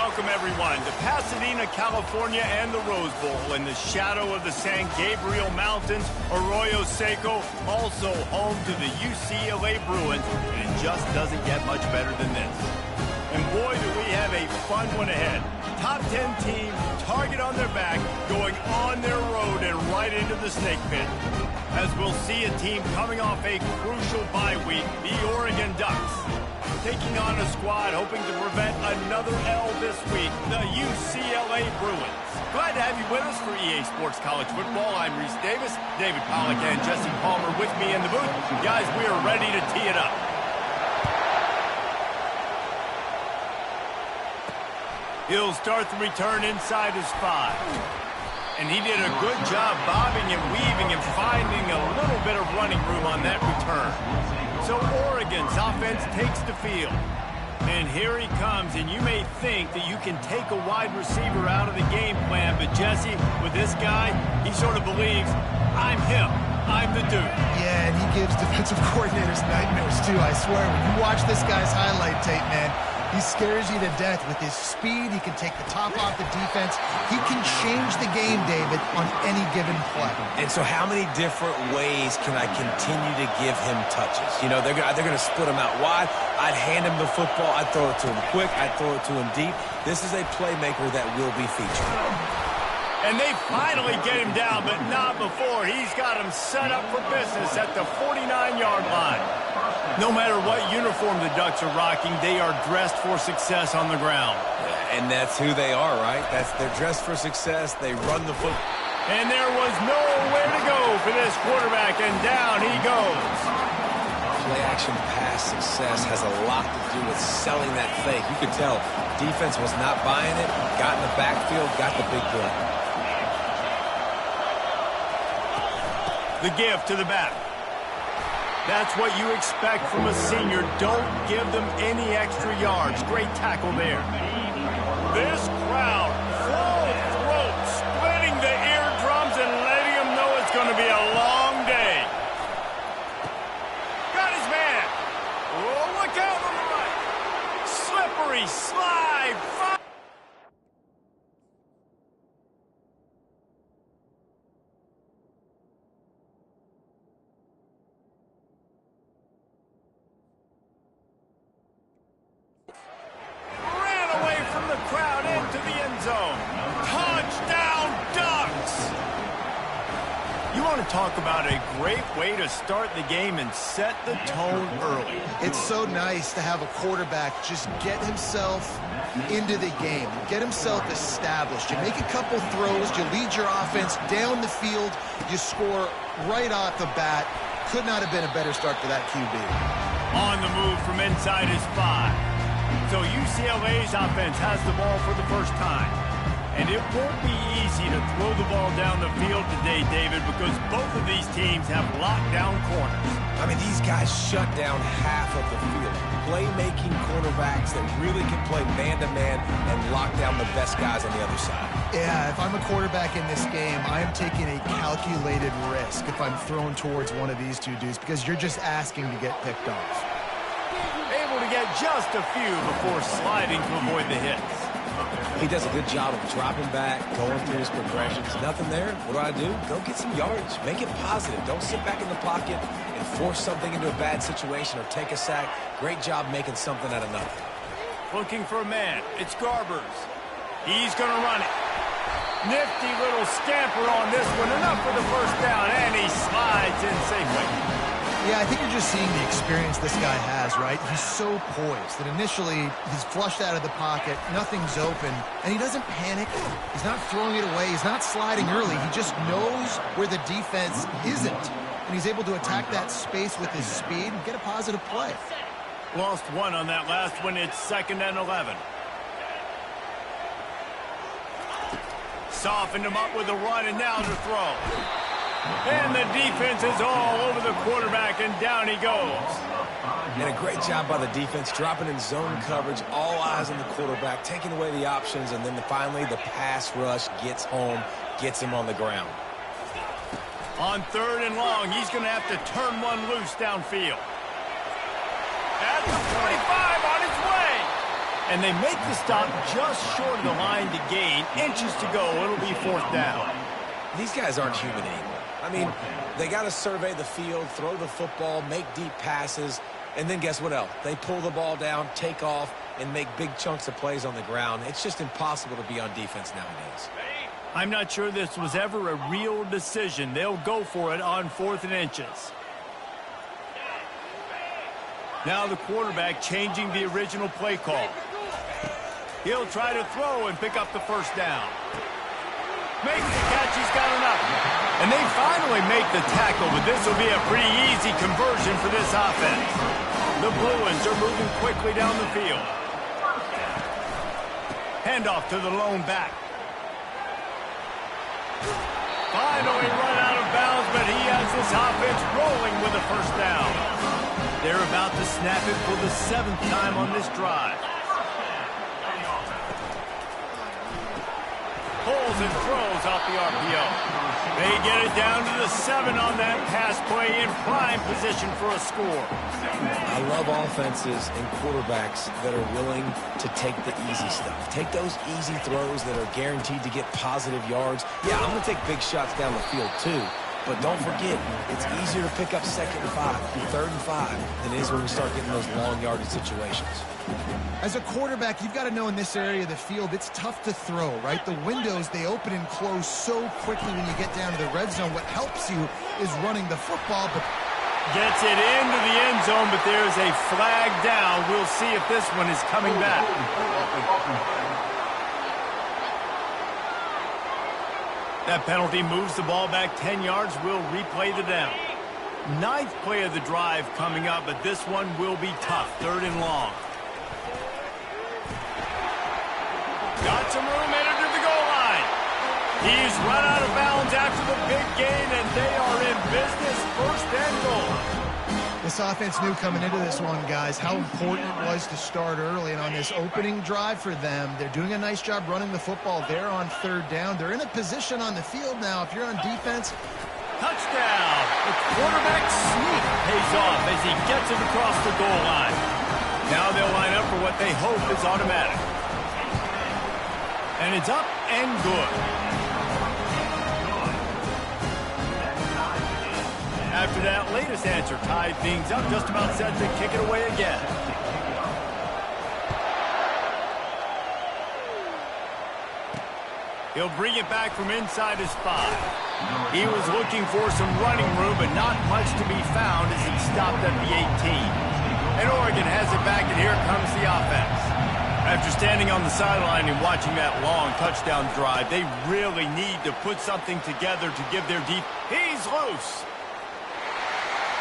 Welcome, everyone, to Pasadena, California and the Rose Bowl in the shadow of the San Gabriel Mountains, Arroyo Seco, also home to the UCLA Bruins, and it just doesn't get much better than this. And boy, do we have a fun one ahead. Top 10 team, target on their back, going on their road and right into the snake pit. As we'll see a team coming off a crucial bye week, the Oregon Ducks. Taking on a squad hoping to prevent another L this week, the UCLA Bruins. Glad to have you with us for EA Sports College Football. I'm Reese Davis, David Pollack and Jesse Palmer with me in the booth. Guys, we are ready to tee it up. He'll start the return inside his 5. And he did a good job bobbing and weaving and finding a little bit of running room on that return. So Oregon's offense takes the field. And here he comes, and you may think that you can take a wide receiver out of the game plan, but Jesse, with this guy, he sort of believes, I'm him. I'm the dude. Yeah, and he gives defensive coordinators nightmares, too, I swear. When you watch this guy's highlight tape, man, he scares you to death with his speed. He can take the top off the defense. He can change the game, David, on any given play. And so how many different ways can I continue to give him touches? You know, they're going to split him out wide. I'd hand him the football. I'd throw it to him quick. I'd throw it to him deep. This is a playmaker that will be featured. And they finally get him down, but not before. He's got him set up for business at the 49-yard line. No matter what uniform the Ducks are rocking, they are dressed for success on the ground. And that's who they are, right? They're dressed for success. They run the football. And there was nowhere to go for this quarterback, and down he goes. Play-action pass success has a lot to do with selling that fake. You could tell defense was not buying it, got in the backfield, got the big play. The give to the back. That's what you expect from a senior. Don't give them any extra yards. Great tackle there. This crowd, full throat, splitting the eardrums and letting them know it's going to be a long day. Got his man. Oh, look out on the right. Slippery slide. Talk about a great way to start the game and set the tone early. It's so nice to have a quarterback just get himself into the game, get himself established. You make a couple throws, you lead your offense down the field, you score right off the bat. Could not have been a better start for that QB. On the move from inside his 5. So UCLA's offense has the ball for the first time. And it won't be easy to throw the ball down the field today, David, because both of these teams have lockdown corners. I mean, these guys shut down half of the field. Playmaking cornerbacks that really can play man-to-man and lock down the best guys on the other side. Yeah, if I'm a quarterback in this game, I am taking a calculated risk if I'm thrown towards one of these two dudes because you're just asking to get picked off. Able to get just a few before sliding to avoid the hits. He does a good job of dropping back, going through his progressions. Nothing there. What do? Go get some yardage. Make it positive. Don't sit back in the pocket and force something into a bad situation or take a sack. Great job making something out of nothing. Looking for a man. It's Garbers. He's going to run it. Nifty little scamper on this one. Enough for the first down, and he slides in safely. Yeah, I think you're just seeing the experience this guy has, right? He's so poised that initially he's flushed out of the pocket, nothing's open, and he doesn't panic. He's not throwing it away. He's not sliding early. He just knows where the defense isn't, and he's able to attack that space with his speed and get a positive play. Lost one on that last one. It's 2nd and 11. Softened him up with a run, and now to throw. And the defense is all over the quarterback, and down he goes. And a great job by the defense, dropping in zone coverage, all eyes on the quarterback, taking away the options, and then finally the pass rush gets home, gets him on the ground. On 3rd and long, he's going to have to turn one loose downfield. At the 45, on his way. And they make the stop just short of the line to gain. Inches to go. It'll be 4th down. These guys aren't human anymore. I mean, they got to survey the field, throw the football, make deep passes, and then guess what else? They pull the ball down, take off, and make big chunks of plays on the ground. It's just impossible to be on defense nowadays. I'm not sure this was ever a real decision. They'll go for it on 4th and inches. Now the quarterback changing the original play call. He'll try to throw and pick up the 1st down. Makes the catch. He's got enough. And they finally make the tackle, but this will be a pretty easy conversion for this offense. The Bruins are moving quickly down the field. Handoff to the lone back. Finally run out of bounds, but he has this offense rolling with a 1st down. They're about to snap it for the 7th time on this drive. Pulls and throws off the RPO. They get it down to the 7 on that pass play, in prime position for a score. I love offenses and quarterbacks that are willing to take the easy stuff. Take those easy throws that are guaranteed to get positive yards. Yeah, I'm going to take big shots down the field too. But don't forget, it's easier to pick up 2nd and 5, 3rd and 5 than it is when we start getting those long yardage situations. As a quarterback, you've got to know in this area of the field, it's tough to throw, right? The windows, they open and close so quickly when you get down to the red zone. What helps you is running the football, but gets it into the end zone, but there's a flag down. We'll see if this one is coming back. That penalty moves the ball back 10 yards. We'll replay the down. 9th play of the drive coming up, but this one will be tough. 3rd and long. Got some room, headed to the goal line. He's run out of bounds after the big gain, and they are in business. 1st and goal. this offense knew coming into this one, guys, how important it was to start early. And on this opening drive for them, they're doing a nice job running the football. They're on 3rd down. They're in a position on the field now. If you're on defense, touchdown. The quarterback sneak pays off as he gets it across the goal line. Now they'll line up for what they hope is automatic. And it's up and good. After that latest answer tied things up, just about set to kick it away again. He'll bring it back from inside his 5. He was looking for some running room, but not much to be found as he stopped at the 18. And Oregon has it back, and here comes the offense. After standing on the sideline and watching that long touchdown drive, they really need to put something together to give their deep. He's loose.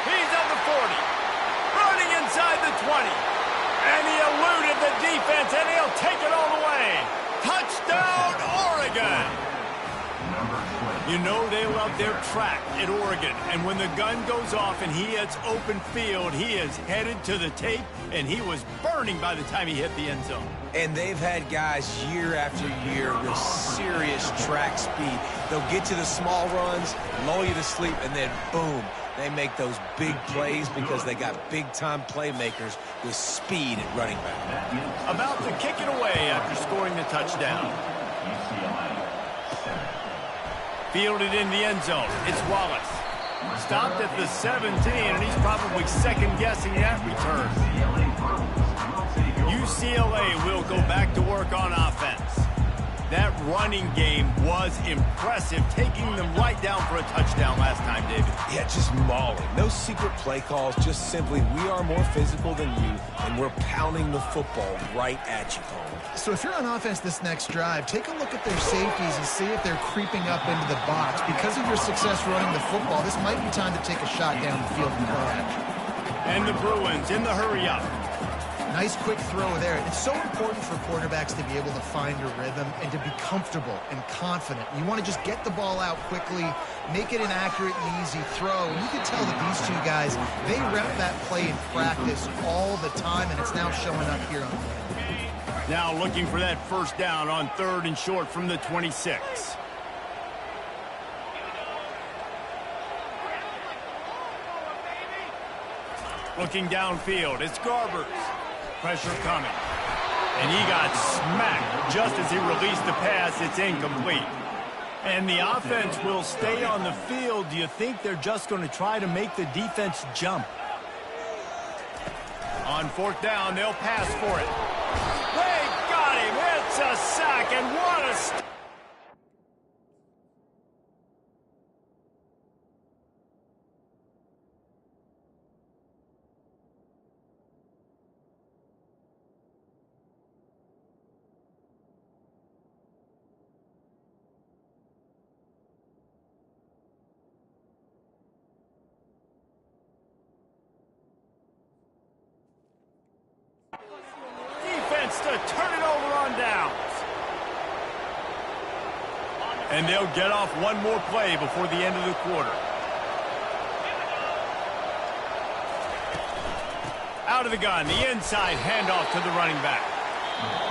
He's at the 40. Running inside the 20. And he eluded the defense, and he'll take it all the way. Touchdown, Oregon! You know they love their track at Oregon, and when the gun goes off and he hits open field, he is headed to the tape, and he was burning by the time he hit the end zone. And they've had guys year after year with serious track speed. They'll get you the small runs, lull you to sleep, and then boom, they make those big plays because they got big-time playmakers with speed at running back. About to kick it away after scoring the touchdown. Fielded in the end zone. It's Wallace. Stopped at the 17, and he's probably second-guessing that return. UCLA will go back to work on offense. That running game was impressive, taking them right down for a touchdown last time, David. Yeah, just mauling. No secret play calls, just simply we are more physical than you, and we're pounding the football right at you, Paul. So if you're on offense this next drive, take a look at their safeties and see if they're creeping up into the box. Because of your success running the football, this might be time to take a shot down the field from play action. And the Bruins in the hurry-up. Nice quick throw there. It's so important for quarterbacks to be able to find a rhythm and to be comfortable and confident. You want to just get the ball out quickly, make it an accurate and easy throw. And you can tell that these two guys, they rep that play in practice all the time, and it's now showing up here on play. Now looking for that first down on 3rd and short from the 26. Looking downfield, it's Garbers. Pressure coming. And he got smacked just as he released the pass. It's incomplete. And the offense will stay on the field. Do you think they're just going to try to make the defense jump? On fourth down, they'll pass for it. They got him. It's a sack, and what a... to turn it over on downs. And they'll get off one more play before the end of the quarter. Out of the gun, the inside handoff to the running back.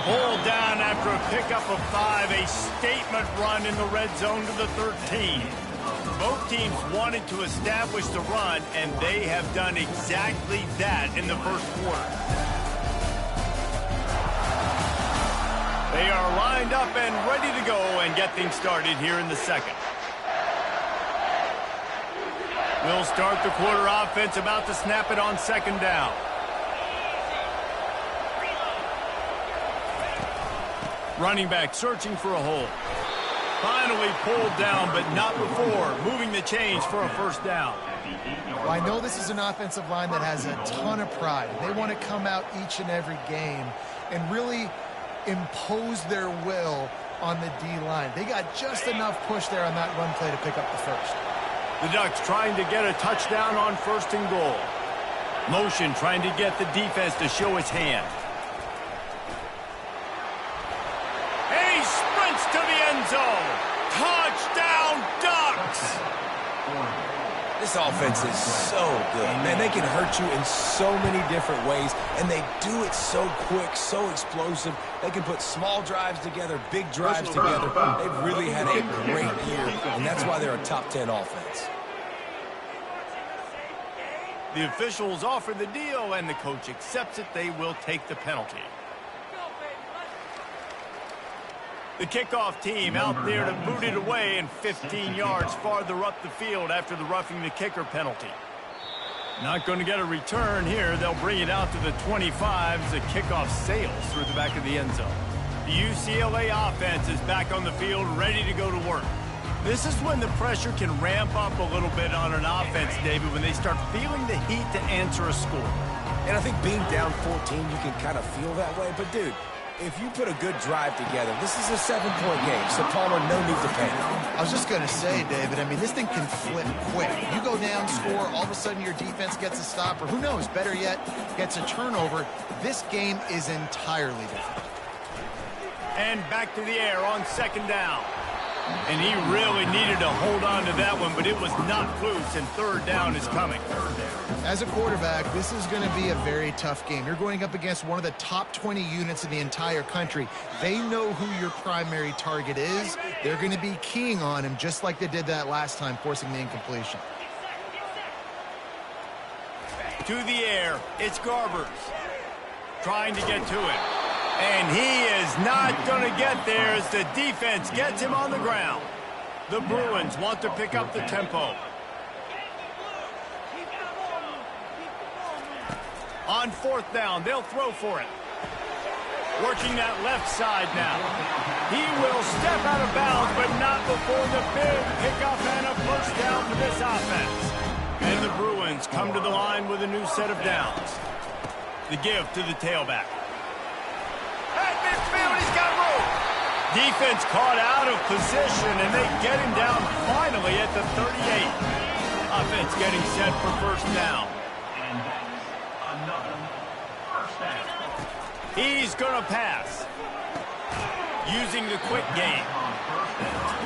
Pulled down after a pickup of 5, a statement run in the red zone to the 13. Both teams wanted to establish the run, and they have done exactly that in the first quarter. They are lined up and ready to go and get things started here in the second. We'll start the quarter offense, about to snap it on second down. Running back searching for a hole. Finally pulled down, but not before moving the chains for a first down. Well, I know this is an offensive line that has a ton of pride. They want to come out each and every game and really impose their will on the D-line. They got just enough push there on that run play to pick up the first. The Ducks trying to get a touchdown on first and goal. Motion trying to get the defense to show its hand. And he sprints to the end zone. Touchdown, Ducks! This offense is so good. Man, they can hurt you in so many different ways, and they do it so quick, so explosive. They can put small drives together, big drives together. They've really had a great year, and that's why they're a top 10 offense. The officials offer the deal, and the coach accepts it. They will take the penalty. The kickoff team out there to boot it away and 15 yards farther up the field after the roughing the kicker penalty. Not going to get a return here. They'll bring it out to the 25 as the kickoff sails through the back of the end zone. The UCLA offense is back on the field, ready to go to work. This is when the pressure can ramp up a little bit on an offense, David, when they start feeling the heat to answer a score. And I think being down 14, you can kind of feel that way. But, dude, if you put a good drive together, this is a 7-point game, so Palmer, no need to panic. I was just going to say, David, I mean, this thing can flip quick. You go down, score, all of a sudden your defense gets a stop, or who knows, better yet, gets a turnover. This game is entirely different. And back to the air on second down. And he really needed to hold on to that one, but it was knocked loose, and third down is coming. As a quarterback, this is going to be a very tough game. You're going up against one of the top 20 units in the entire country. They know who your primary target is. They're going to be keying on him just like they did that last time, forcing the incompletion. To the air, it's Garbers trying to get to it. And he is not going to get there as the defense gets him on the ground. The Bruins want to pick up the tempo. On fourth down, they'll throw for it. Working that left side now. He will step out of bounds, but not before the big pickup and a first down for this offense. And the Bruins come to the line with a new set of downs. The give to the tailback. At midfield, he's got room. Defense caught out of position, and they get him down finally at the 38. Offense getting set for first down. He's going to pass. Using the quick game.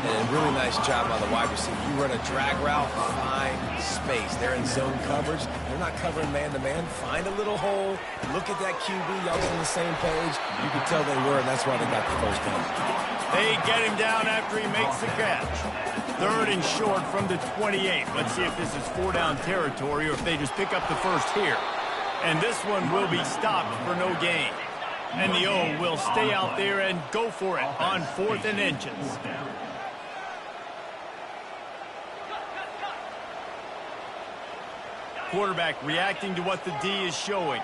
And really nice job by the wide receiver. You run a drag route, find space. They're in zone coverage. They're not covering man-to-man. Find a little hole. Look at that QB. Y'all get on the same page. You can tell they were, and that's why they got the first down. They get him down after he makes the catch. Third and short from the 28. Let's see if this is four-down territory or if they just pick up the first here. And this one will be stopped for no gain. And the O will stay out there and go for it on 4th and inches. Quarterback reacting to what the D is showing.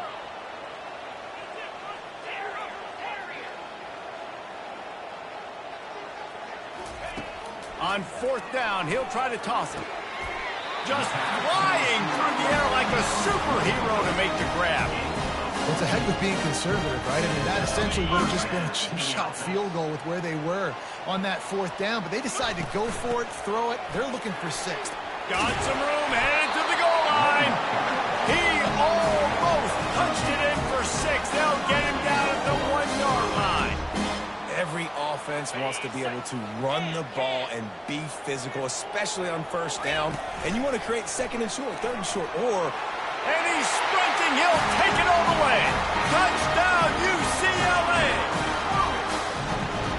On 4th down, he'll try to toss it. Just flying through the air like a superhero to make the grab. Well, it's a heck of being conservative, right? I mean, that essentially would have just been a chip shot field goal with where they were on that 4th down, but they decided to go for it, throw it. They're looking for 6th. Got some room, headed to the goal line. He almost punched it in for 6. They'll get him down at the 1-yard line. Every offense wants to be able to run the ball and be physical, especially on 1st down. And you want to create 2nd and short, 3rd and short, or... And he's sprinting. He'll take it all the way. Touchdown, UCLA.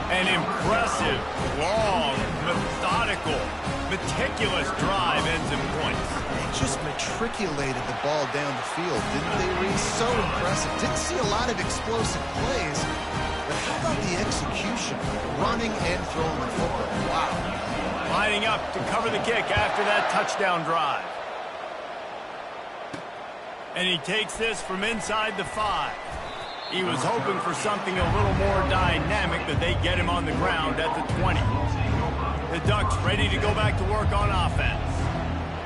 An impressive, long, methodical, meticulous drive ends in points. They just matriculated the ball down the field, didn't they, Reese? So impressive. Didn't see a lot of explosive plays, but how about the execution? Running and throwing the football. Wow. Lining up to cover the kick after that touchdown drive. And he takes this from inside the 5. He was hoping for something a little more dynamic, but they get him on the ground at the 20. The Ducks ready to go back to work on offense.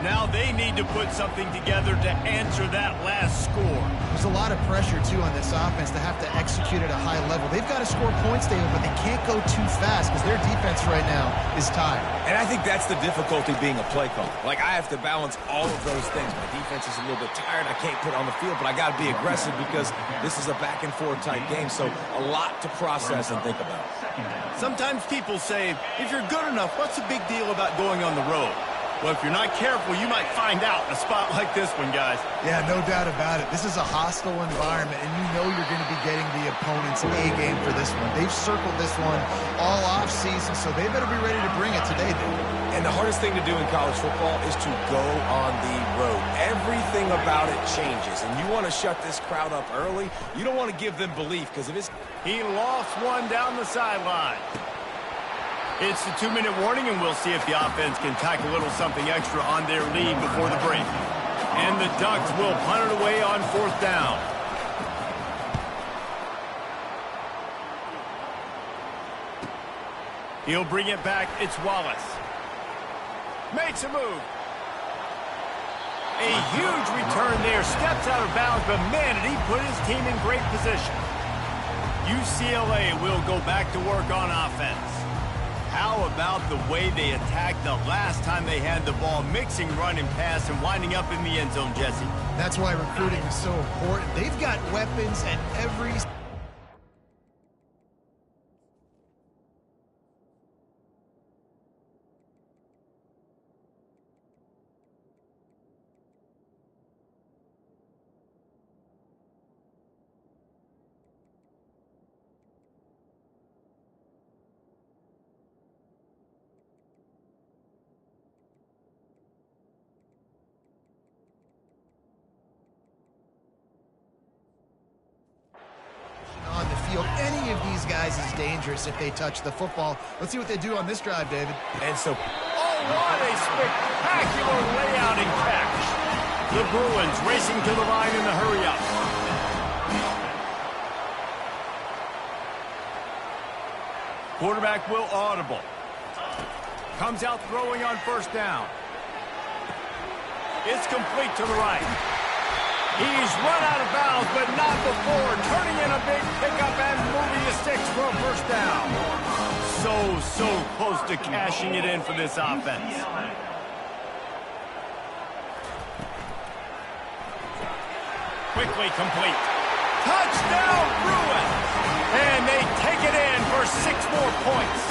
Now they need to put something together to answer that last score. There's a lot of pressure, too, on this offense to have to execute at a high level. They've got to score points, David, but they can't go too fast because their defense right now is tired. And I think that's the difficulty being a play caller. Like, I have to balance all of those things. My defense is a little bit tired. I can't put on the field, but I got to be aggressive because this is a back-and-forth type game, so a lot to process and think about. Sometimes people say, if you're good enough, what's the big deal about going on the road? Well, if you're not careful, you might find out in a spot like this one, guys. Yeah, no doubt about it. This is a hostile environment, and you know you're going to be getting the opponent's A-game for this one. They've circled this one all off-season, so they better be ready to bring it today, dude. And the hardest thing to do in college football is to go on the road. Everything about it changes, and you want to shut this crowd up early. You don't want to give them belief, because if it's... He lost one down the sideline. It's the 2-minute warning, and we'll see if the offense can tack a little something extra on their lead before the break. And the Ducks will punt it away on 4th down. He'll bring it back. It's Wallace. Makes a move. A huge return there. Steps out of bounds, but man, did he put his team in great position. UCLA will go back to work on offense. How about the way they attacked the last time they had the ball, mixing run and pass and winding up in the end zone, Jesse? That's why recruiting is so important. They've got weapons at every... on the field. Any of these guys is dangerous if they touch the football. Let's see what they do on this drive, David. And so... Oh, what a spectacular layout and catch. The Bruins racing to the line in the hurry-up. Quarterback will audible. Comes out throwing on 1st down. It's complete to the right. He's run out of bounds, but not before turning in a big pickup and moving the sticks for a 1st down. So close to cashing it in for this offense. Quickly complete. Touchdown, Bruins! And they take it in for 6 more points.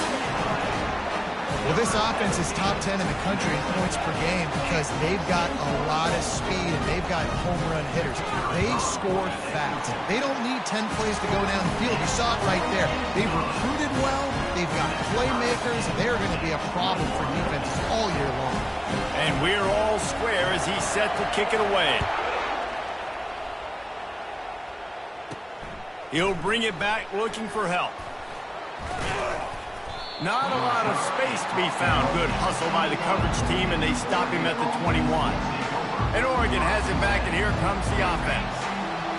Well, this offense is top 10 in the country in points per game because they've got a lot of speed and they've got home run hitters. They score fast. They don't need 10 plays to go down the field. You saw it right there. They've recruited well. They've got playmakers. They're going to be a problem for defenses all year long. And we're all square as he's set to kick it away. He'll bring it back looking for help. Not a lot of space to be found. Good hustle by the coverage team, and they stop him at the 21. And Oregon has it back, and here comes the offense.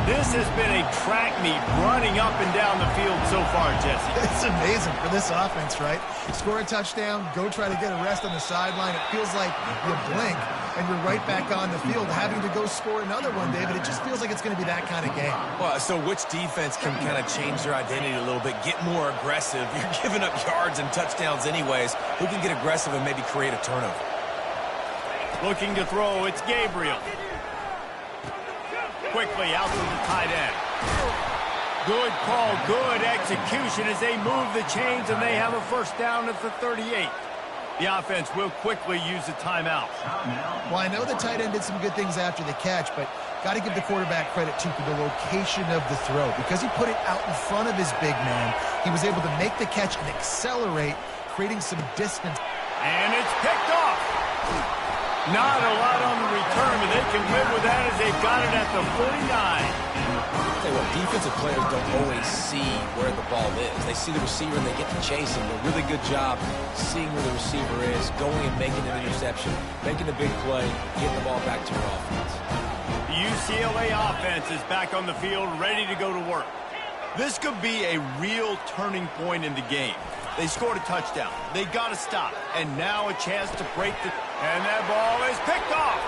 This has been a track meet running up and down the field so far, Jesse. It's amazing for this offense, right? Score a touchdown, go try to get a rest on the sideline. It feels like you blink, and you're right back on the field having to go score another one, David. It just feels like it's going to be that kind of game. Well, so which defense can kind of change their identity a little bit, get more aggressive? You're giving up yards and touchdowns anyways. Who can get aggressive and maybe create a turnover? Looking to throw, it's Gabriel. Quickly out to the tight end. Good call, good execution as they move the chains, and they have a first down at the 38. The offense will quickly use a timeout. Well, I know the tight end did some good things after the catch, but got to give the quarterback credit, too, for the location of the throw. Because he put it out in front of his big man, he was able to make the catch and accelerate, creating some distance. And it's picked off. Not a lot on the return, but they can live with that as they've got it at the 49. I'll tell you what, defensive players don't always see where the ball is. They see the receiver and they get to chase him. A really good job seeing where the receiver is, going and making an interception, making a big play, getting the ball back to your offense. The UCLA offense is back on the field, ready to go to work. This could be a real turning point in the game. They scored a touchdown. They got to stop. And now a chance to break the... And that ball is picked off.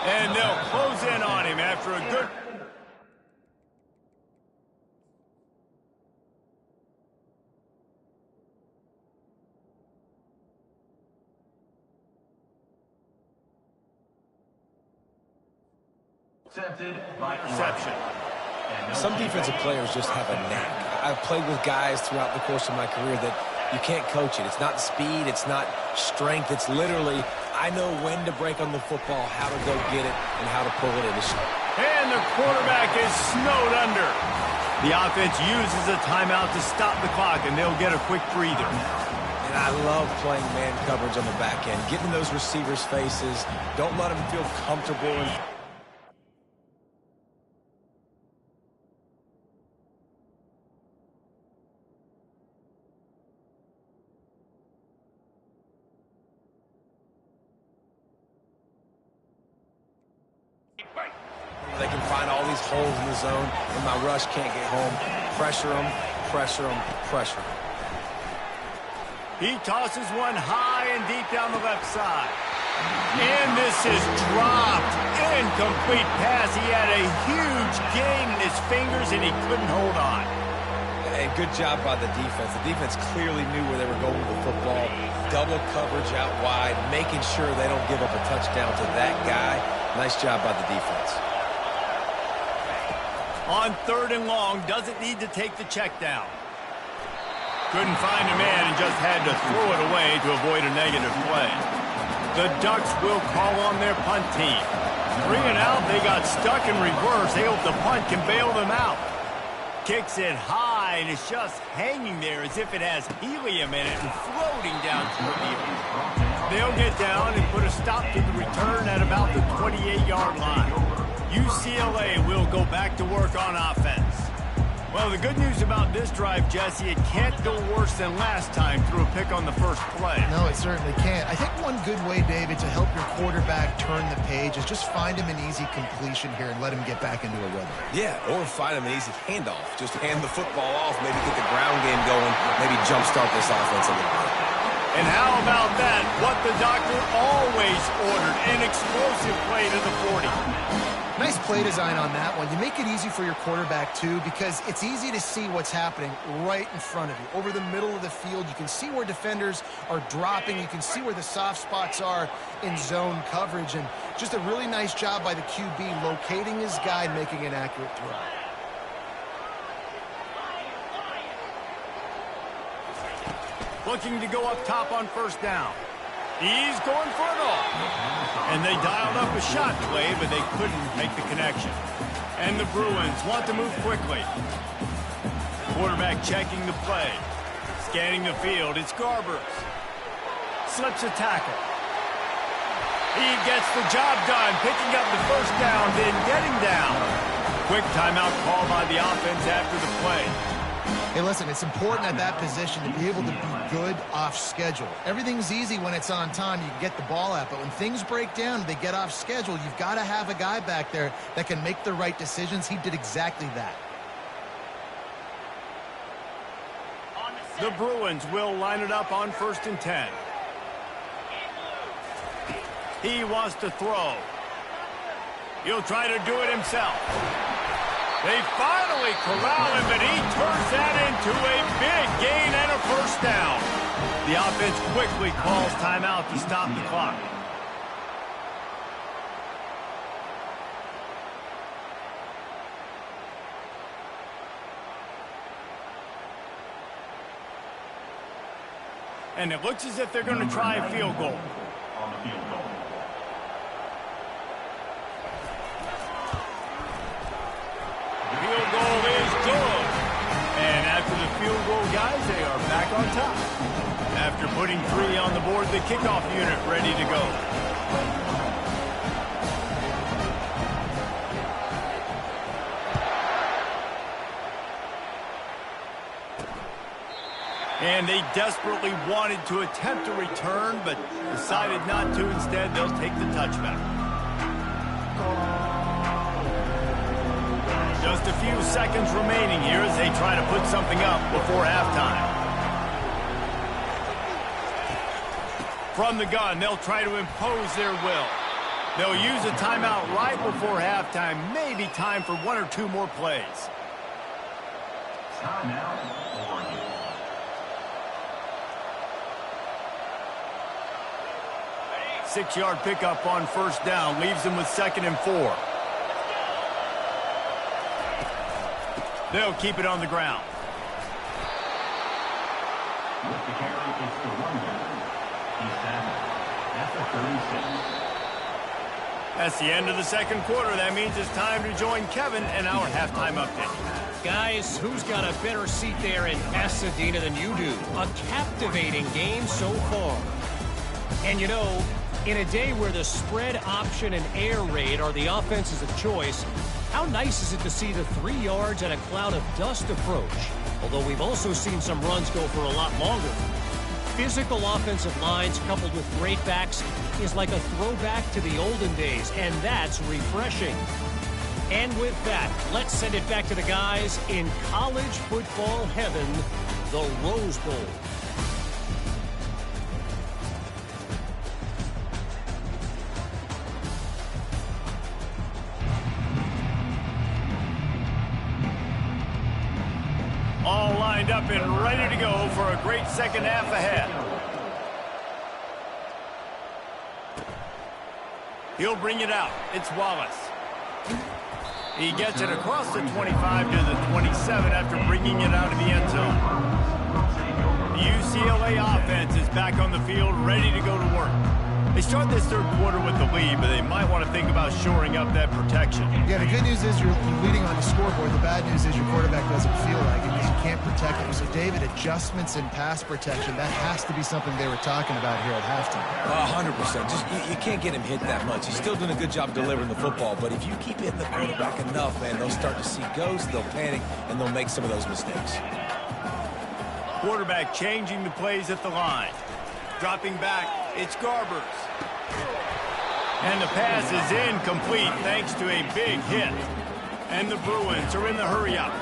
And they'll close in on him after a good... Interception. Some defensive players just have a knack. I've played with guys throughout the course of my career that you can't coach it. It's not speed, it's not strength. It's literally, I know when to break on the football, how to go get it, and how to pull it in. And the quarterback is snowed under. The offense uses a timeout to stop the clock, and they'll get a quick breather. And I love playing man coverage on the back end. Get in those receivers' faces. Don't let them feel comfortable. They can find all these holes in the zone, and my rush can't get home. Pressure them, pressure them, pressure them. He tosses one high and deep down the left side. And this is dropped. Incomplete pass. He had a huge gain in his fingers, and he couldn't hold on. And good job by the defense. The defense clearly knew where they were going with the football. Double coverage out wide, making sure they don't give up a touchdown to that guy. Nice job by the defense. On 3rd and long, doesn't need to take the check down. Couldn't find a man and just had to throw it away to avoid a negative play. The Ducks will call on their punt team. 3 and out, they got stuck in reverse. They hope the punt can bail them out. Kicks it high, and it's just hanging there as if it has helium in it and floating down toward the end. They'll get down and put a stop to the return at about the 28-yard line. UCLA will go back to work on offense. Well, the good news about this drive, Jesse, it can't go worse than last time through a pick on the first play. No, it certainly can't. I think one good way, David, to help your quarterback turn the page is just find him an easy completion here and let him get back into a rhythm. Yeah, or find him an easy handoff. Just hand the football off, maybe get the ground game going, maybe jumpstart this offense a little bit. And how about that? What the doctor always ordered, an explosive play to the 40. Nice play design on that one. You make it easy for your quarterback, too, because it's easy to see what's happening right in front of you. Over the middle of the field, you can see where defenders are dropping. You can see where the soft spots are in zone coverage. And just a really nice job by the QB locating his guy and making an accurate throw. Looking to go up top on 1st down. He's going for it all. And they dialed up a shot play, but they couldn't make the connection. And the Bruins want to move quickly. Quarterback checking the play. Scanning the field. It's Garbers. Slips a tackle. He gets the job done, picking up the first down, then getting down. quick timeout call by the offense after the play. Hey, listen, it's important at that position to be able to be good off schedule. Everything's easy when it's on time. You can get the ball out, but when things break down, they get off schedule. You've got to have a guy back there that can make the right decisions. He did exactly that. The Bruins will line it up on 1st and 10. He wants to throw. He'll try to do it himself. They finally corral him, but he turns that into a big gain and a first down. The offense quickly calls timeout to stop the clock. And it looks as if they're going to try a field goal. On the field goal. Field goal is good. And after the field goal, guys, they are back on top. After putting 3 on the board, the kickoff unit ready to go. And they desperately wanted to attempt a return, but decided not to. Instead, they'll take the touchback. Just a few seconds remaining here as they try to put something up before halftime. From the gun, they'll try to impose their will. They'll use a timeout right before halftime. Maybe time for 1 or 2 more plays. Timeout, Oregon. 6-yard pickup on 1st down. Leaves them with 2nd and 4. They'll keep it on the ground. With the carry, it's the runner. He's That's a 36. That's the end of the 2nd quarter. That means it's time to join Kevin in our halftime update. Guys, who's got a better seat there in Pasadena than you do? A captivating game so far. And you know, in a day where the spread option and air raid are the offenses of choice, how nice is it to see the 3 yards and a cloud of dust approach? Although we've also seen some runs go for a lot longer. Physical offensive lines coupled with great backs is like a throwback to the olden days, and that's refreshing. And with that, let's send it back to the guys in college football heaven, the Rose Bowl. All lined up and ready to go for a great second half ahead. He'll bring it out. It's Wallace. He gets it across the 25 to the 27 after bringing it out of the end zone. The UCLA offense is back on the field, ready to go to work. They start this 3rd quarter with the lead, but they might want to think about shoring up that protection. Yeah, the good news is you're leading on the scoreboard. The bad news is your quarterback doesn't feel like it because you can't protect him. So, David, adjustments in pass protection, that has to be something they were talking about here at halftime. 100%. Just you can't get him hit that much. He's still doing a good job delivering the football, but if you keep hitting the quarterback enough, man, they'll start to see ghosts, they'll panic, and they'll make some of those mistakes. Quarterback changing the plays at the line. Dropping back, it's Garbers. And the pass is incomplete thanks to a big hit. And the Bruins are in the hurry-up.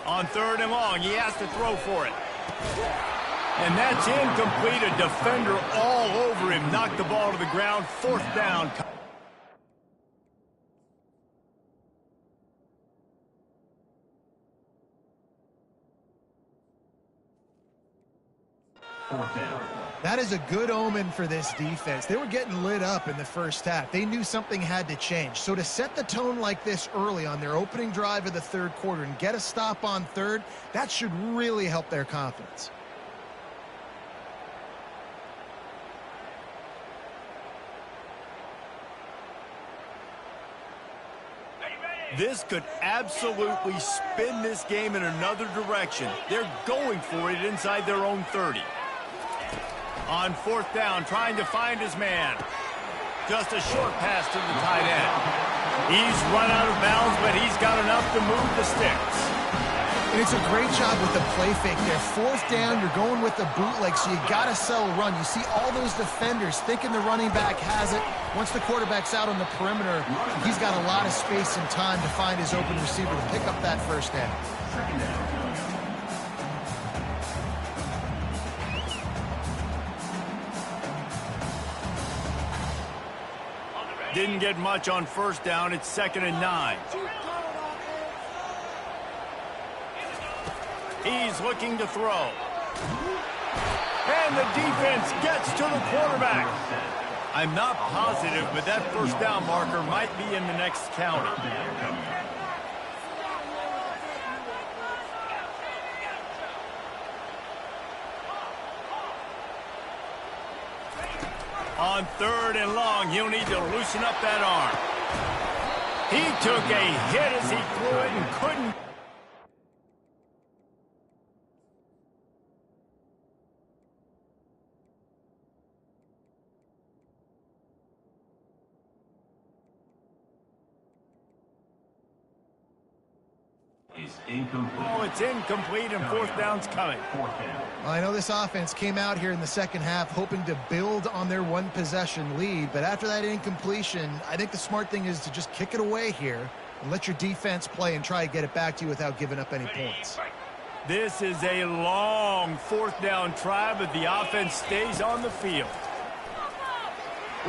On 3rd and long, he has to throw for it. And that's incomplete. A defender all over him. Knocked the ball to the ground. 4th down. That is a good omen for this defense. They were getting lit up in the first half. They knew something had to change. So to set the tone like this early on their opening drive of the 3rd quarter and get a stop on 3rd, that should really help their confidence. This could absolutely spin this game in another direction. They're going for it inside their own 30. On fourth down, trying to find his man. Just a short pass to the tight end. He's run out of bounds, but he's got enough to move the sticks. And it's a great job with the play fake there. Fourth down, you're going with the bootleg, so you got to sell run. You see all those defenders thinking the running back has it. Once the quarterback's out on the perimeter, he's got a lot of space and time to find his open receiver to pick up that first down. Second down. Didn't get much on first down. It's 2nd and 9. He's looking to throw. And the defense gets to the quarterback. I'm not positive, but that first down marker might be in the next county. On 3rd and long, he'll need to loosen up that arm. He took a hit as he threw it and couldn't. Is incomplete. Oh, it's incomplete and fourth down's coming. Fourth down. Well, I know this offense came out here in the second half hoping to build on their one-possession lead, but after that incompletion, I think the smart thing is to just kick it away here and let your defense play and try to get it back to you without giving up any points. This is a long fourth down try, but the offense stays on the field.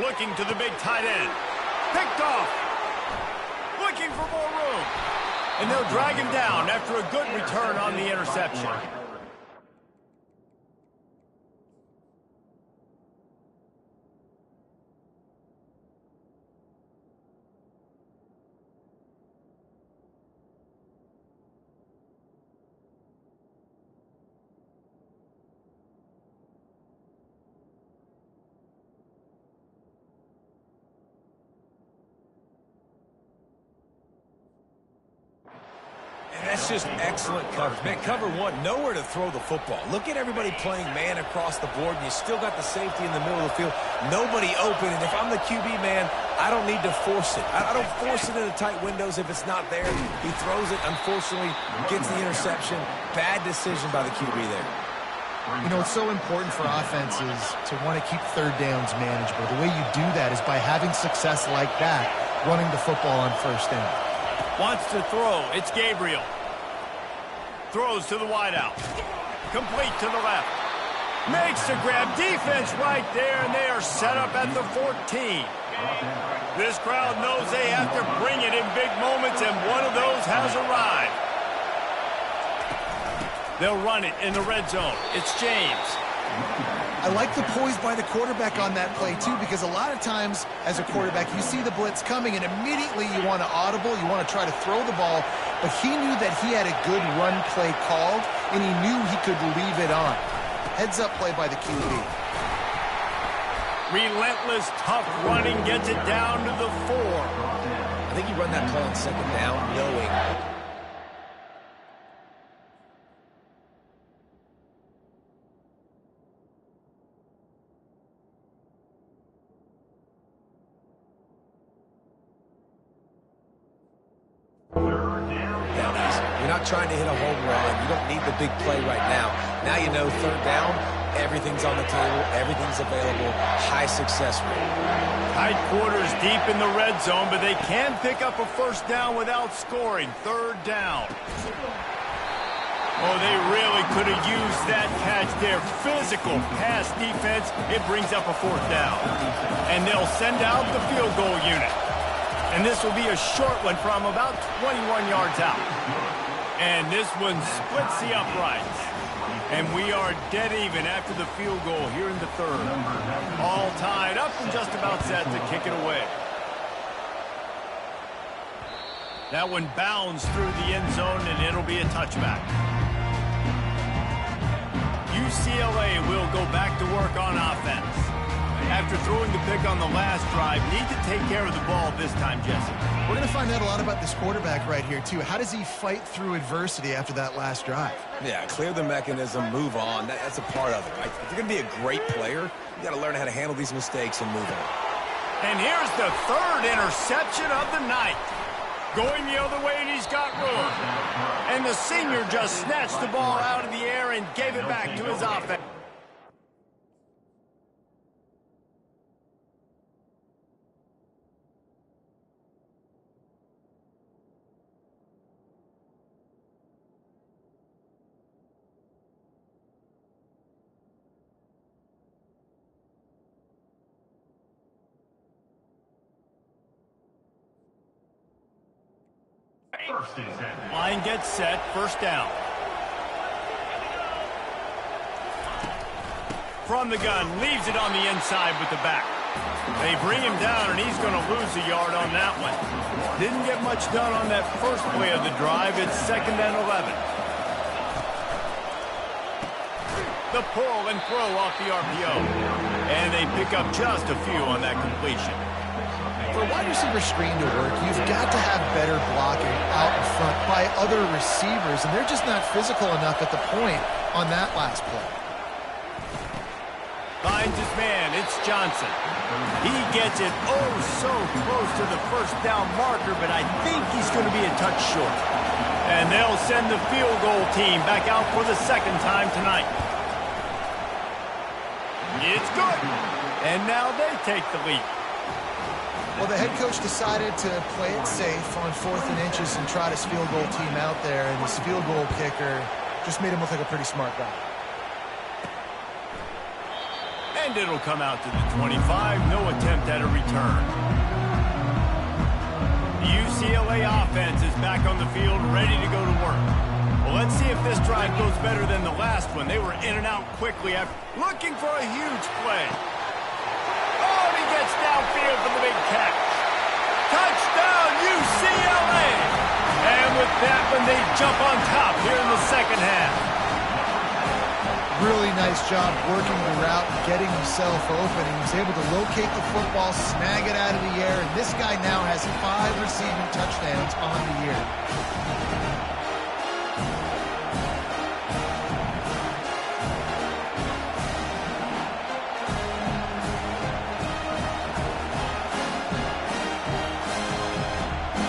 Looking to the big tight end. Picked off. Looking for more room. And they'll drag him down after a good return on the interception. That's just excellent coverage. Man, cover one, nowhere to throw the football. Look at everybody playing man across the board, and you still got the safety in the middle of the field. Nobody open, and if I'm the QB, man, I don't need to force it. I don't force it into tight windows if it's not there. He throws it, unfortunately, gets the interception. Bad decision by the QB there. You know, it's so important for offenses to want to keep third downs manageable. The way you do that is by having success like that, running the football on first down. Wants to throw. It's Gabriel. Throws to the wideout. Complete to the left. Makes the grab. Defense right there, and they are set up at the 14. This crowd knows they have to bring it in big moments, and one of those has arrived. They'll run it in the red zone. It's James. I like the poise by the quarterback on that play, too, because a lot of times as a quarterback, you see the blitz coming, and immediately you want to audible, you want to try to throw the ball, but he knew that he had a good run play called, and he knew he could leave it on. Heads-up play by the QB. Relentless, tough running gets it down to the 4. I think he run that play on second down knowing trying to hit a home run. You don't need the big play right now. Now you know third down, everything's on the table, everything's available, high success rate. Tight quarters deep in the red zone, but they can pick up a first down without scoring. Third down. Oh, they really could have used that catch there. Physical pass defense. It brings up a fourth down. And they'll send out the field goal unit. And this will be a short one from about 21 yards out. And this one splits the uprights. And we are dead even after the field goal here in the third. All tied up and just about set to kick it away. That one bounds through the end zone, and it'll be a touchback. UCLA will go back to work on offense. After throwing the pick on the last drive, need to take care of the ball this time, Jesse. We're going to find out a lot about this quarterback right here, too. How does he fight through adversity after that last drive? Yeah, clear the mechanism, move on. That's a part of it, right? If you're going to be a great player, you got to learn how to handle these mistakes and move on. And here's the third interception of the night. Going the other way, and he's got room. And the senior just snatched the ball out of the air and gave it back to his offense. Line gets set, first down. From the gun, leaves it on the inside with the back. They bring him down, and he's going to lose a yard on that one. Didn't get much done on that first play of the drive. It's 2nd and 11. The pull and throw off the RPO. And they pick up just a few on that completion. For a wide receiver screen to work, you've got to have better blocking out in front by other receivers, and they're just not physical enough at the point on that last play. Finds his man, it's Johnson. He gets it oh so close to the first down marker, but I think he's going to be a touch short. And they'll send the field goal team back out for the second time tonight. It's good. And now they take the lead. Well, the head coach decided to play it safe on 4th and inches and trot his field goal team out there, and his field goal kicker just made him look like a pretty smart guy. And it'll come out to the 25. No attempt at a return. The UCLA offense is back on the field, ready to go to work. Well, let's see if this drive goes better than the last one. They were in and out quickly after looking for a huge play. Oh, he gets downfield for the big catch. Touchdown, UCLA! And with that one, they jump on top here in the second half. Really nice job working the route and getting himself open. He was able to locate the football, snag it out of the air, and this guy now has 5 receiving touchdowns on the year.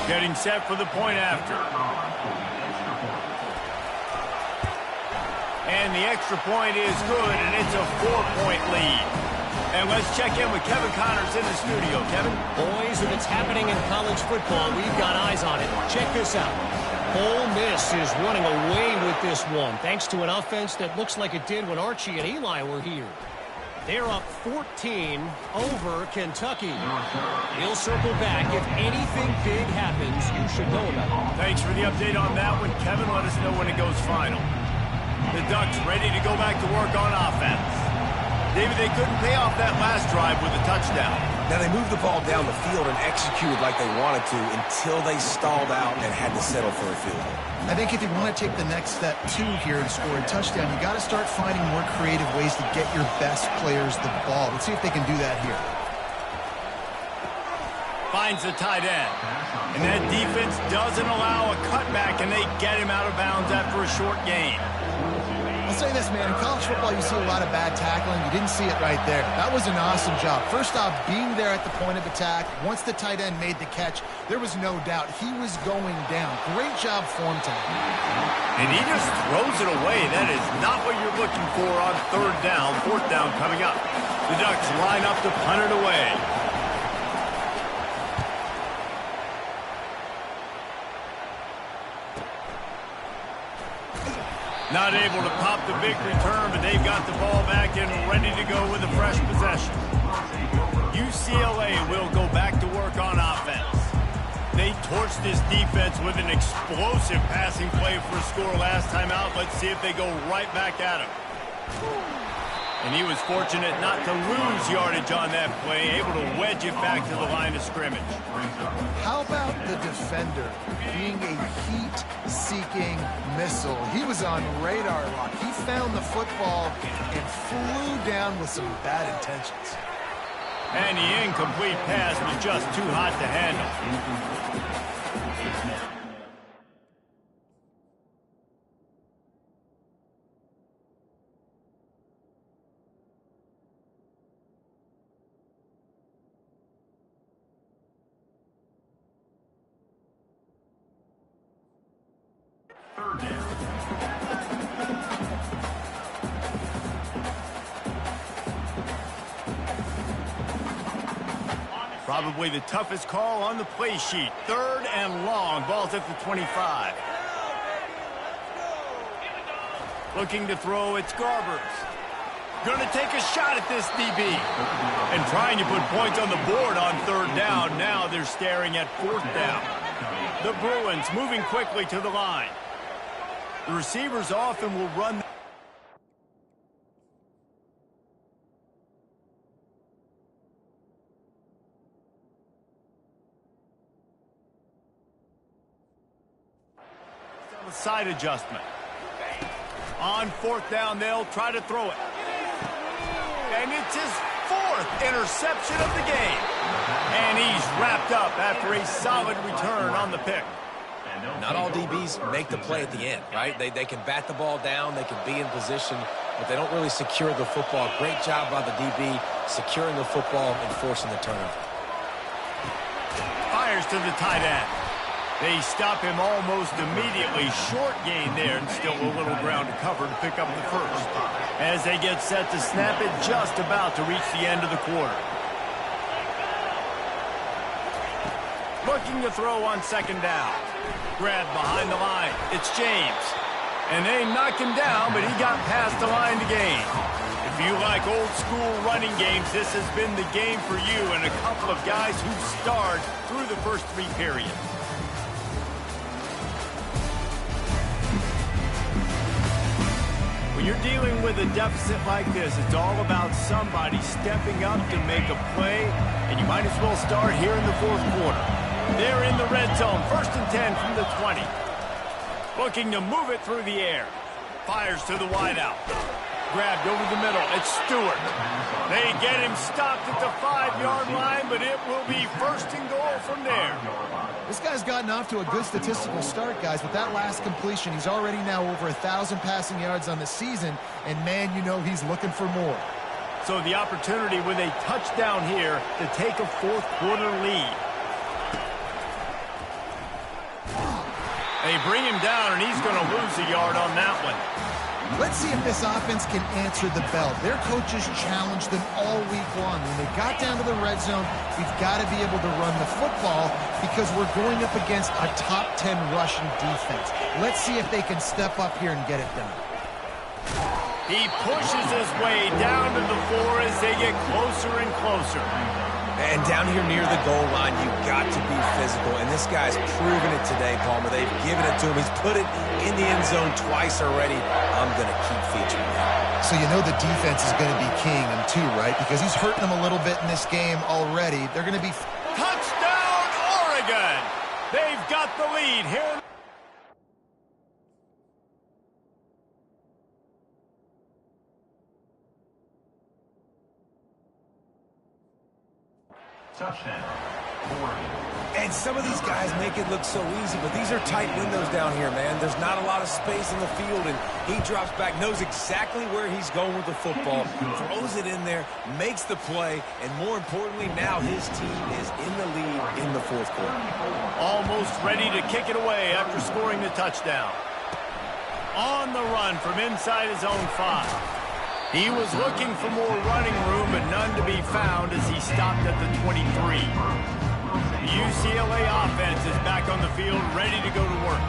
Getting set for the point after. And the extra point is good, and it's a 4-point lead. And let's check in with Kevin Connors in the studio. Kevin? Boys, if it's happening in college football, we've got eyes on it. Check this out. Ole Miss is running away with this one, thanks to an offense that looks like it did when Archie and Eli were here. They're up 14 over Kentucky. He'll circle back. If anything big happens, you should know about it. Thanks for the update on that one, Kevin. Let us know when it goes final. The Ducks ready to go back to work on offense. David, they couldn't pay off that last drive with a touchdown. Now, they moved the ball down the field and executed like they wanted to until they stalled out and had to settle for a field goal. I think if you want to take the next step, too, here and score a touchdown, you got to start finding more creative ways to get your best players the ball. Let's see if they can do that here. Finds the tight end. And that defense doesn't allow a cutback, and they get him out of bounds after a short gain. I'll say this, man. In college football, you see a lot of bad tackling. You didn't see it right there. That was an awesome job. First off, being there at the point of attack. Once the tight end made the catch, there was no doubt he was going down. Great job form time. And he just throws it away. That is not what you're looking for on 3rd down. 4th down coming up. The Ducks line up to punt it away. Not able to pop the big return, but they've got the ball back and ready to go with a fresh possession. UCLA will go back to work on offense. They torched this defense with an explosive passing play for a score last time out. Let's see if they go right back at him. And he was fortunate not to lose yardage on that play, able to wedge it back to the line of scrimmage. How about the defender being a heat-seeking missile? He was on radar lock. He found the football and flew down with some bad intentions. And the incomplete pass was just too hot to handle. Third down. Probably the toughest call on the play sheet. 3rd and long. Ball's at the 25. Looking to throw, it's Garbers. Going to take a shot at this DB. And trying to put points on the board on 3rd down. Now they're staring at 4th down. The Bruins moving quickly to the line. The receivers often will run. Side adjustment. On 4th down, they'll try to throw it. And it's his 4th interception of the game. And he's wrapped up after a solid return on the pick. Not all DBs make the play at the end, right? They can bat the ball down, they can be in position, but they don't really secure the football. Great job by the DB securing the football and forcing the turnover. Fires to the tight end. They stop him almost immediately. Short gain there, and still a little ground to cover to pick up the first. As they get set to snap it, just about to reach the end of the quarter. Looking to throw on 2nd down. Grabbed behind the line. It's James. And they knock him down, but he got past the line to gain. If you like old school running games, this has been the game for you and a couple of guys who starred through the first 3 periods. When you're dealing with a deficit like this, it's all about somebody stepping up to make a play, and you might as well start here in the 4th quarter. They're in the red zone, 1st and 10 from the 20. Looking to move it through the air. Fires to the wideout. Grabbed over the middle. It's Stewart. They get him stopped at the 5-yard line, but it will be 1st and goal from there. This guy's gotten off to a good statistical start, guys. With that last completion, he's already now over 1,000 passing yards on the season, and man, you know he's looking for more. So the opportunity with a touchdown here to take a 4th quarter lead. They bring him down, and he's going to lose a yard on that one. Let's see if this offense can answer the bell. Their coaches challenged them all week long. When they got down to the red zone, we've got to be able to run the football because we're going up against a top 10 rushing defense. Let's see if they can step up here and get it done. He pushes his way down to the 4 as they get closer and closer. And down here near the goal line, you've got to be physical. And this guy's proven it today, Palmer. They've given it to him. He's put it in the end zone twice already. I'm going to keep featuring him. So you know the defense is going to be keying him too, right? Because he's hurting them a little bit in this game already. They're going to be... Touchdown, Oregon! They've got the lead here. Touchdown, Oregon. And some of these guys make it look so easy, but these are tight windows down here, man. There's not a lot of space in the field, and he drops back, knows exactly where he's going with the football, throws it in there, makes the play, and more importantly, now his team is in the lead in the 4th quarter. Almost ready to kick it away after scoring the touchdown. On the run from inside his own 5. He was looking for more running room, but none to be found as he stopped at the 23. The UCLA offense is back on the field, ready to go to work.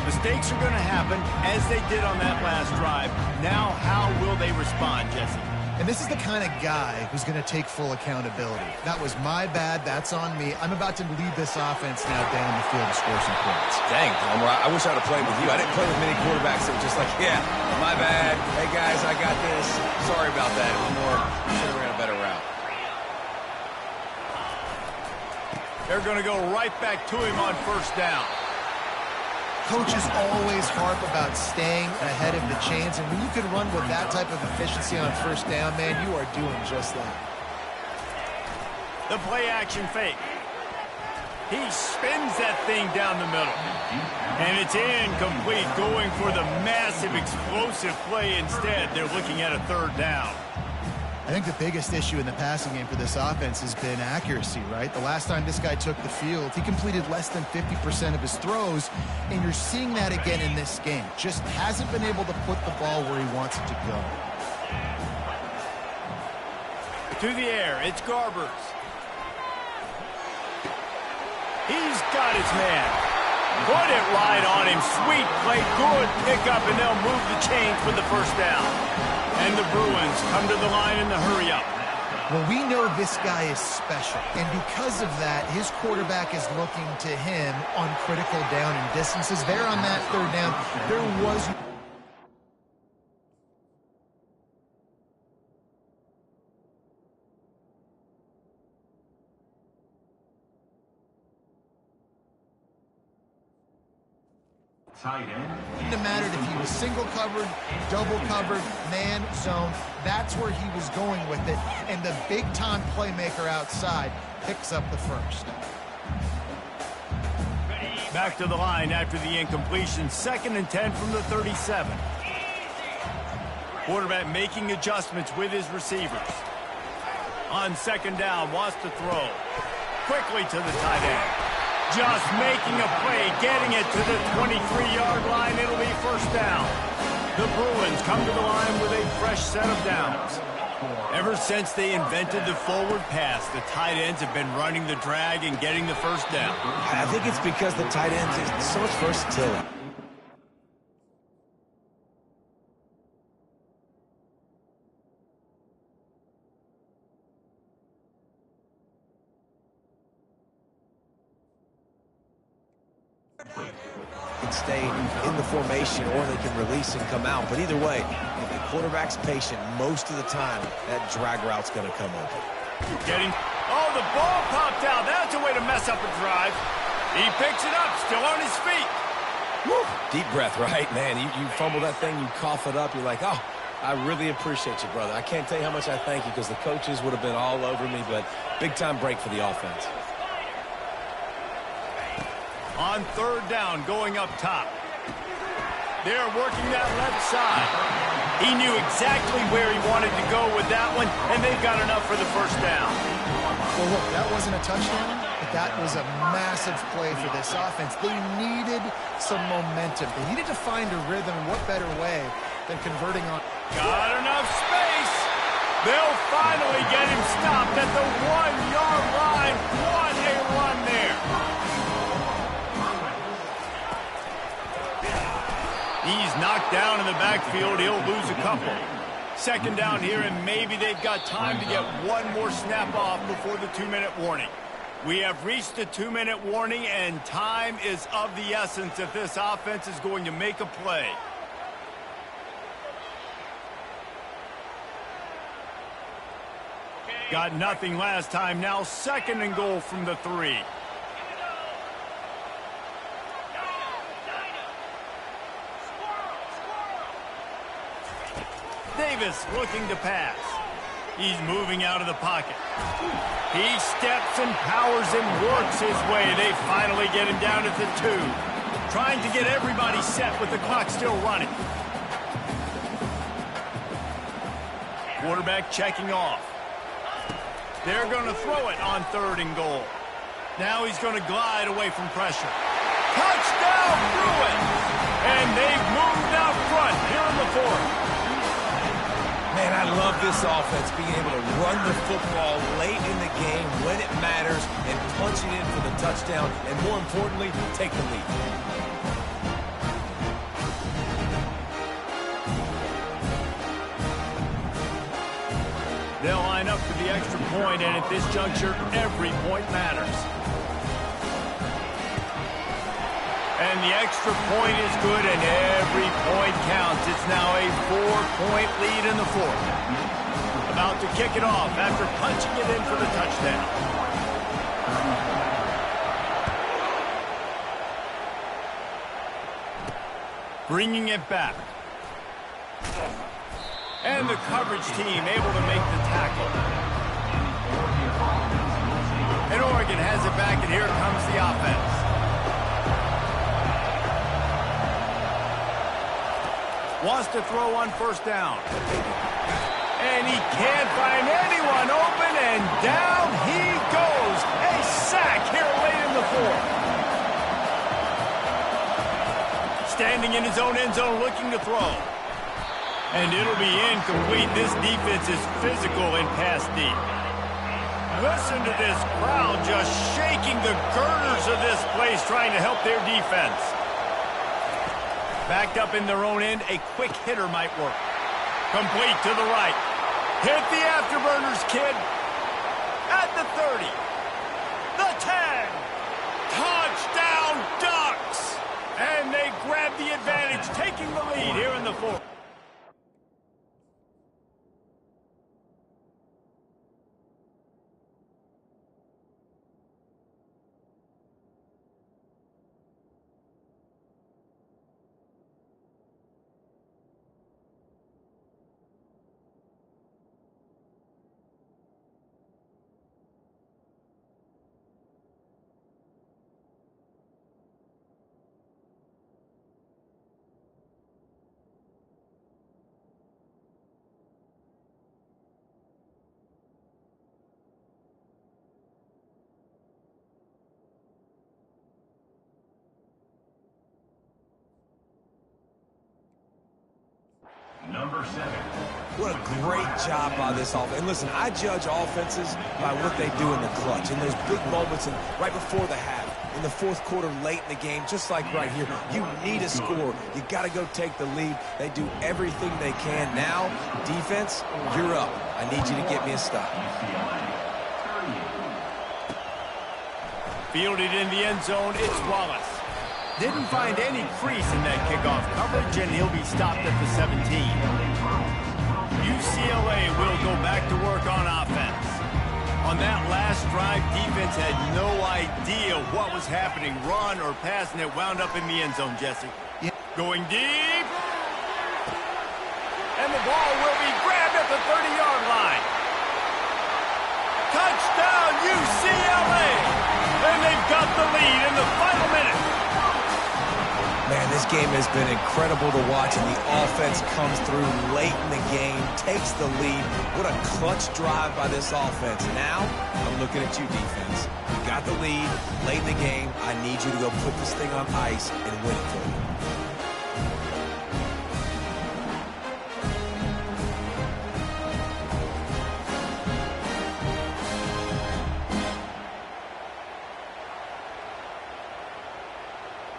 Mistakes are going to happen, as they did on that last drive. Now, how will they respond, Jesse? And this is the kind of guy who's going to take full accountability. That was my bad. That's on me. I'm about to lead this offense now down the field to score some points. Dang, Palmer, I wish I would have played with you. I didn't play with many quarterbacks that were just like, yeah, my bad. Hey, guys, I got this. Sorry about that. One more. Should have ran a better route. They're going to go right back to him on 1st down. Coaches always harp about staying ahead of the chains, and when you can run with that type of efficiency on 1st down, man, you are doing just that. The play action fake. He spins that thing down the middle. And it's incomplete, going for the massive explosive play instead. They're looking at a third down. I think the biggest issue in the passing game for this offense has been accuracy, right? The last time this guy took the field, he completed less than 50% of his throws, and you're seeing that again in this game. Just hasn't been able to put the ball where he wants it to go. To the air, it's Garbers. He's got his man. Put it right on him. Sweet play, good pickup, and they'll move the chains with the first down. And the Bruins come to the line in the hurry-up. Well, we know this guy is special, and because of that, his quarterback is looking to him on critical down and distances. There on that third down, there was... Tight end. It didn't matter if he was single covered, double covered, man, zone. That's where he was going with it. And the big-time playmaker outside picks up the first. Back to the line after the incompletion. 2nd and 10 from the 37. Quarterback making adjustments with his receivers. On 2nd down, wants to throw. Quickly to the tight end. Just making a play, getting it to the 23-yard line. It'll be first down. The Bruins come to the line with a fresh set of downs. Ever since they invented the forward pass, the tight ends have been running the drag and getting the first down. I think it's because the tight ends is so much versatility. Can stay in the formation, or they can release and come out. But either way, if the quarterback's patient most of the time, that drag route's going to come open. Oh, the ball popped out. That's a way to mess up a drive. He picks it up, still on his feet. Woo. Deep breath, right? Man, you fumble that thing, you cough it up, you're like, oh, I really appreciate you, brother. I can't tell you how much I thank you, because the coaches would have been all over me, but big-time break for the offense. On 3rd down, going up top. They're working that left side. He knew exactly where he wanted to go with that one, and they've got enough for the first down. Well, look, that wasn't a touchdown, but that was a massive play for this offense. They needed some momentum. They needed to find a rhythm. What better way than converting on... Got enough space. They'll finally get him stopped at the 1-yard line. What a run there. He's knocked down in the backfield. He'll lose a couple. 2nd down here, and maybe they've got time to get one more snap off before the 2-minute warning. We have reached the 2-minute warning, and time is of the essence if this offense is going to make a play. Got nothing last time. Now 2nd and goal from the 3. Davis looking to pass. He's moving out of the pocket. He steps and powers and works his way. They finally get him down at the 2. Trying to get everybody set with the clock still running. Quarterback checking off. They're going to throw it on 3rd and goal. Now he's going to glide away from pressure. Touchdown, Bruins! And they've moved out front here in the 4th. Man, I love this offense, being able to run the football late in the game when it matters and punch it in for the touchdown, and more importantly, take the lead. They'll line up for the extra point, and at this juncture, every point matters. And the extra point is good, and every point counts. It's now a 4-point lead in the 4th. About to kick it off after punching it in for the touchdown. Bringing it back. And the coverage team able to make the tackle. And Oregon has it back, and here comes the offense. Wants to throw on first down. And he can't find anyone open, and down he goes. A sack here late in the fourth. Standing in his own end zone looking to throw. And it'll be incomplete. This defense is physical and pass deep. Listen to this crowd just shaking the girders of this place trying to help their defense. Backed up in their own end, a quick hitter might work. Complete to the right. Hit the afterburners, kid. At the 30. The 10. Touchdown Ducks! And they grab the advantage, taking the lead here in the fourth. Number 7. What a great job by this offense. And listen, I judge offenses by what they do in the clutch. In those big moments and right before the half, in the fourth quarter, late in the game, just like right here, you need a score. You got to go take the lead. They do everything they can. Now, defense, you're up. I need you to get me a stop. Fielded in the end zone, it's Wallace. Didn't find any crease in that kickoff coverage, and he'll be stopped at the 17. UCLA will go back to work on offense. On that last drive, defense had no idea what was happening, run or pass, and it wound up in the end zone, Jesse. Yeah. Going deep. And the ball will be grabbed at the 30-yard line. Touchdown, UCLA! And they've got the lead in the final minute. Man, this game has been incredible to watch, and the offense comes through late in the game, takes the lead. What a clutch drive by this offense. Now, I'm looking at you, defense. You got the lead late in the game. I need you to go put this thing on ice and win it for me.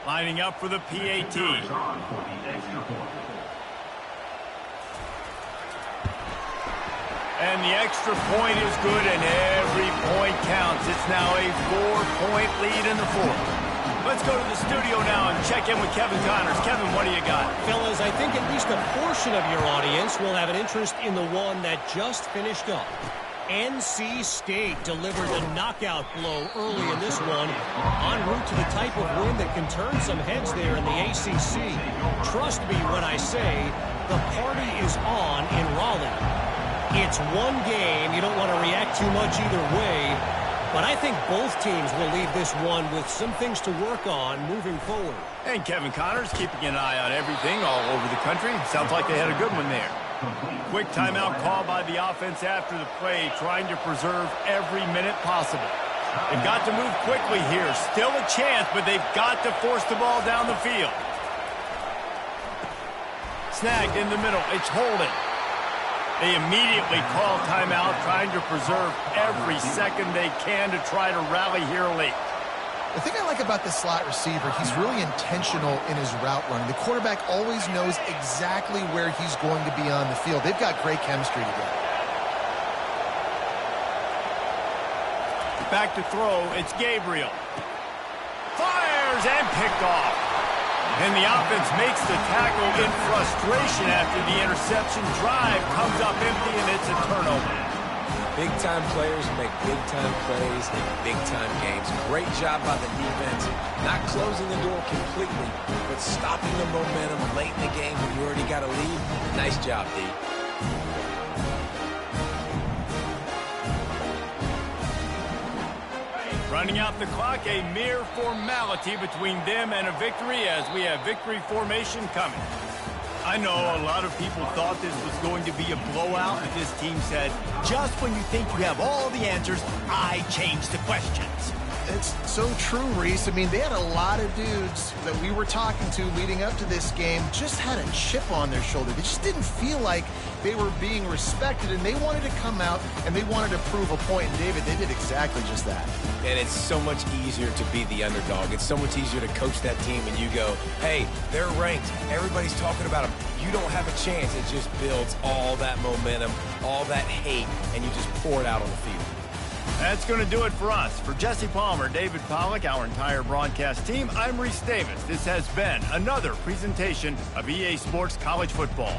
Lining up for the PAT. And the extra point is good, and every point counts. It's now a 4-point lead in the fourth. Let's go to the studio now and check in with Kevin Connors. Kevin, what do you got? Fellas, I think at least a portion of your audience will have an interest in the one that just finished up. NC State delivered a knockout blow early in this one, en route to the type of win that can turn some heads there in the ACC. Trust me when I say the party is on in Raleigh. It's one game. You don't want to react too much either way, but I think both teams will leave this one with some things to work on moving forward. And Kevin Connors keeping an eye on everything all over the country. Sounds like they had a good one there. Quick timeout call by the offense after the play, trying to preserve every minute possible. They've got to move quickly here. Still a chance, but they've got to force the ball down the field. Snagged in the middle. It's holding. They immediately call timeout, trying to preserve every second they can to try to rally here late. The thing I like about the slot receiver, he's really intentional in his route running. The quarterback always knows exactly where he's going to be on the field. They've got great chemistry together. Back to throw, it's Gabriel. Fires and picked off. And the offense makes the tackle in frustration after the interception. Drive comes up empty, and it's a turnover. Big-time players make big-time plays in big-time games. Great job by the defense. Not closing the door completely, but stopping the momentum late in the game when you already got a lead. Nice job, D. Running out the clock, a mere formality between them and a victory as we have victory formation coming. I know a lot of people thought this was going to be a blowout, and this team said, just when you think you have all the answers, I change the questions. It's so true, Reese. I mean, they had a lot of dudes that we were talking to leading up to this game just had a chip on their shoulder. They just didn't feel like they were being respected, and they wanted to come out and they wanted to prove a point. And David, they did exactly just that. And it's so much easier to be the underdog. It's so much easier to coach that team and you go, hey, they're ranked. Everybody's talking about them. You don't have a chance. It just builds all that momentum, all that hate, and you just pour it out on the field. That's going to do it for us. For Jesse Palmer, David Pollack, our entire broadcast team, I'm Reese Davis. This has been another presentation of EA Sports College Football.